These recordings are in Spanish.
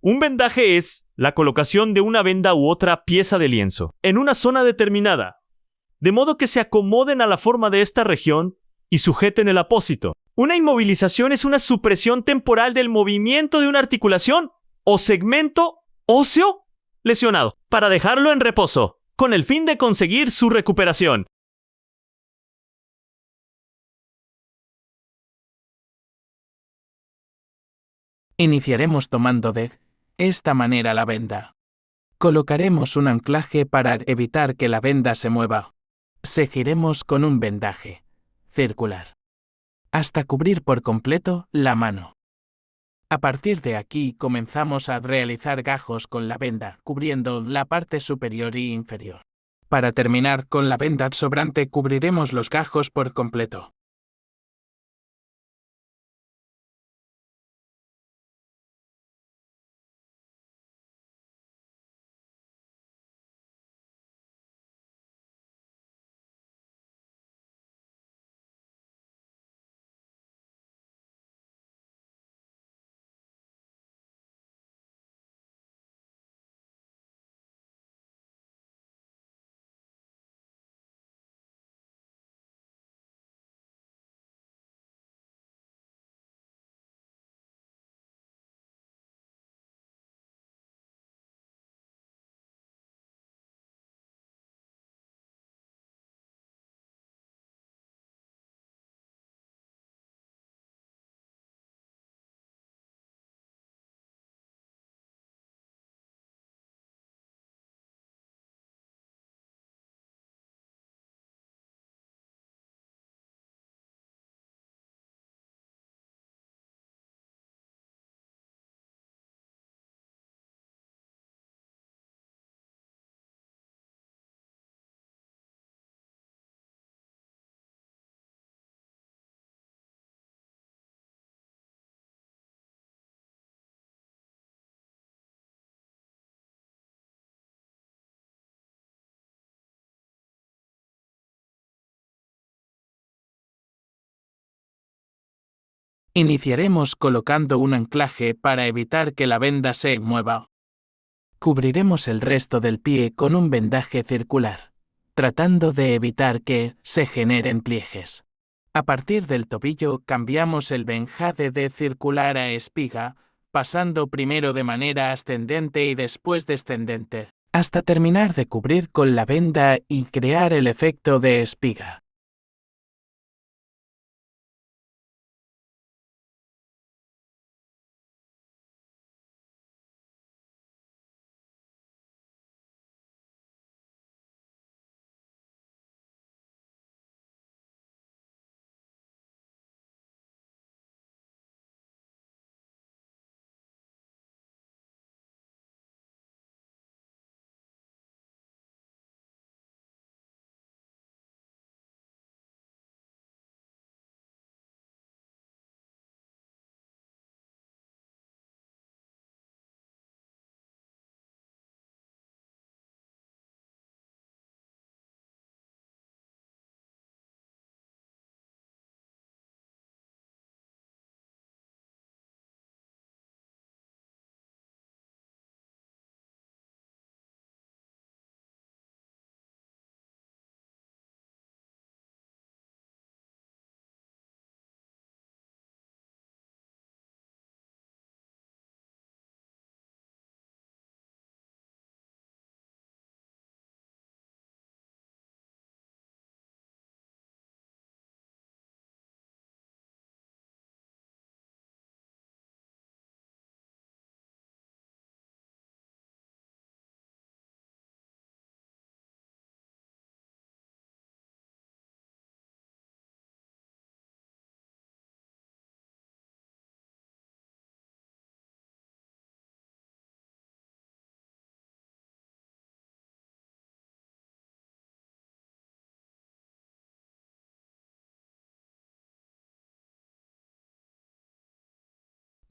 Un vendaje es la colocación de una venda u otra pieza de lienzo en una zona determinada, de modo que se acomoden a la forma de esta región y sujeten el apósito. Una inmovilización es una supresión temporal del movimiento de una articulación o segmento óseo lesionado para dejarlo en reposo, con el fin de conseguir su recuperación. Iniciaremos tomando de esta manera la venda. Colocaremos un anclaje para evitar que la venda se mueva. Seguiremos con un vendaje circular hasta cubrir por completo la mano. A partir de aquí comenzamos a realizar gajos con la venda, cubriendo la parte superior y inferior. Para terminar con la venda sobrante cubriremos los gajos por completo. Iniciaremos colocando un anclaje para evitar que la venda se mueva. Cubriremos el resto del pie con un vendaje circular, tratando de evitar que se generen pliegues. A partir del tobillo cambiamos el vendaje de circular a espiga, pasando primero de manera ascendente y después descendente, hasta terminar de cubrir con la venda y crear el efecto de espiga.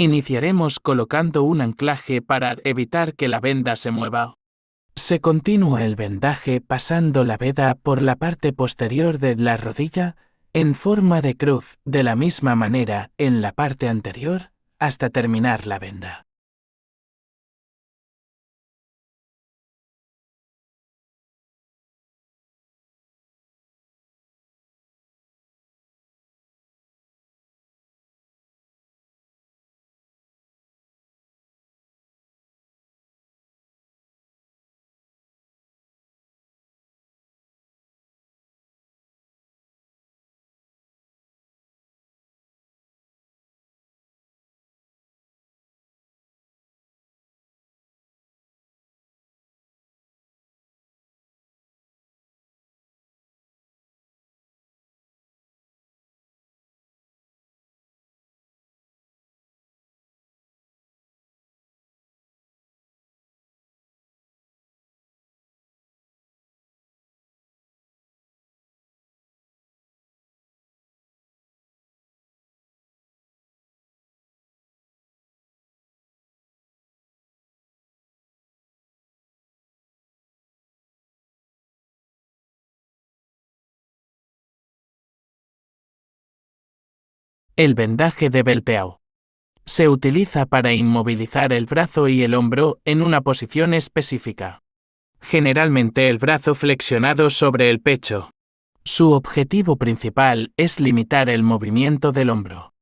Iniciaremos colocando un anclaje para evitar que la venda se mueva. Se continúa el vendaje pasando la venda por la parte posterior de la rodilla en forma de cruz, de la misma manera en la parte anterior, hasta terminar la venda. El vendaje de Belpeau se utiliza para inmovilizar el brazo y el hombro en una posición específica. Generalmente el brazo flexionado sobre el pecho. Su objetivo principal es limitar el movimiento del hombro.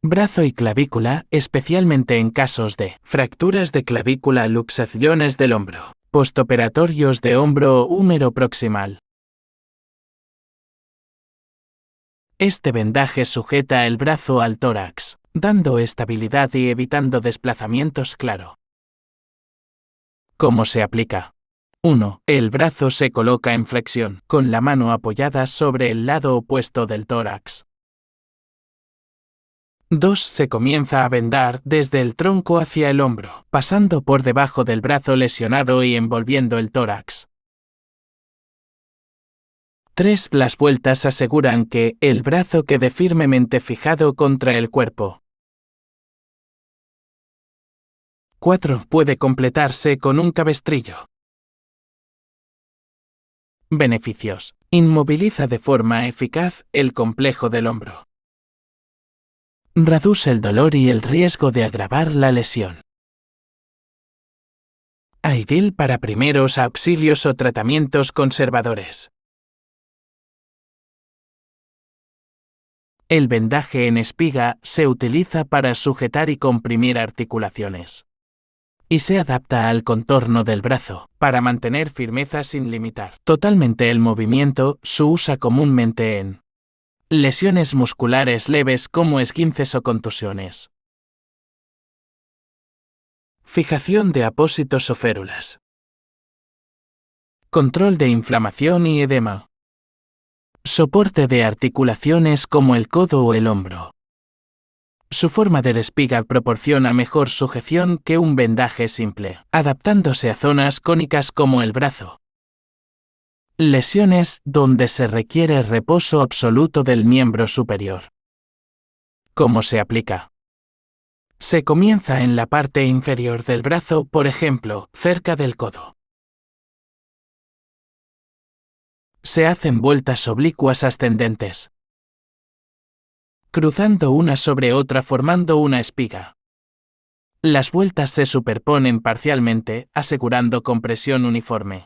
Brazo y clavícula, especialmente en casos de fracturas de clavícula, luxaciones del hombro, postoperatorios de hombro húmero proximal. Este vendaje sujeta el brazo al tórax, dando estabilidad y evitando desplazamientos claro. ¿Cómo se aplica? 1. El brazo se coloca en flexión, con la mano apoyada sobre el lado opuesto del tórax. 2. Se comienza a vendar desde el tronco hacia el hombro, pasando por debajo del brazo lesionado y envolviendo el tórax. 3. Las vueltas aseguran que el brazo quede firmemente fijado contra el cuerpo. 4. Puede completarse con un cabestrillo. Beneficios. Inmoviliza de forma eficaz el complejo del hombro. Reduce el dolor y el riesgo de agravar la lesión. Ideal para primeros auxilios o tratamientos conservadores. El vendaje en espiga se utiliza para sujetar y comprimir articulaciones. Y se adapta al contorno del brazo, para mantener firmeza sin limitar totalmente el movimiento. Se usa comúnmente en lesiones musculares leves como esguinces o contusiones. Fijación de apósitos o férulas. Control de inflamación y edema. Soporte de articulaciones como el codo o el hombro. Su forma de espiga proporciona mejor sujeción que un vendaje simple, adaptándose a zonas cónicas como el brazo. Lesiones donde se requiere reposo absoluto del miembro superior. ¿Cómo se aplica? Se comienza en la parte inferior del brazo, por ejemplo, cerca del codo. Se hacen vueltas oblicuas ascendentes, cruzando una sobre otra formando una espiga. Las vueltas se superponen parcialmente, asegurando compresión uniforme.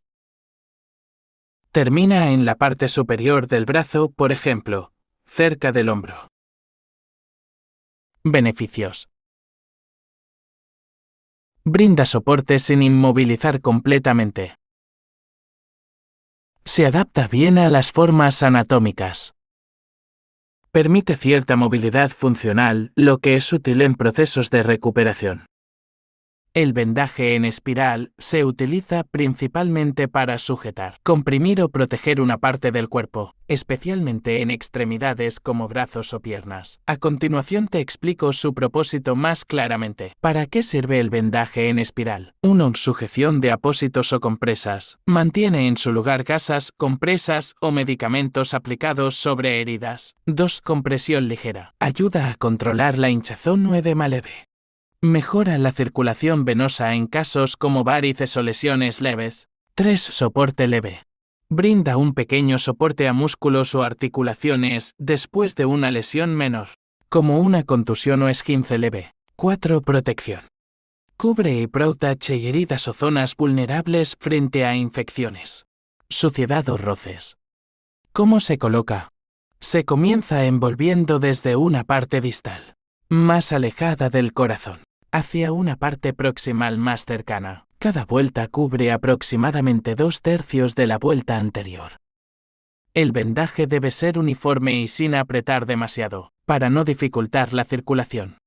Termina en la parte superior del brazo, por ejemplo, cerca del hombro. Beneficios. Brinda soporte sin inmovilizar completamente. Se adapta bien a las formas anatómicas. Permite cierta movilidad funcional, lo que es útil en procesos de recuperación. El vendaje en espiral se utiliza principalmente para sujetar, comprimir o proteger una parte del cuerpo, especialmente en extremidades como brazos o piernas. A continuación te explico su propósito más claramente. ¿Para qué sirve el vendaje en espiral? 1. Sujeción de apósitos o compresas. Mantiene en su lugar gasas, compresas o medicamentos aplicados sobre heridas. 2. Compresión ligera. Ayuda a controlar la hinchazón o edema leve. Mejora la circulación venosa en casos como varices o lesiones leves. 3. Soporte leve. Brinda un pequeño soporte a músculos o articulaciones después de una lesión menor, como una contusión o esguince leve. 4. Protección. Cubre y protege heridas o zonas vulnerables frente a infecciones, suciedad o roces. ¿Cómo se coloca? Se comienza envolviendo desde una parte distal, más alejada del corazón, hacia una parte proximal más cercana. Cada vuelta cubre aproximadamente 2/3 de la vuelta anterior. El vendaje debe ser uniforme y sin apretar demasiado, para no dificultar la circulación.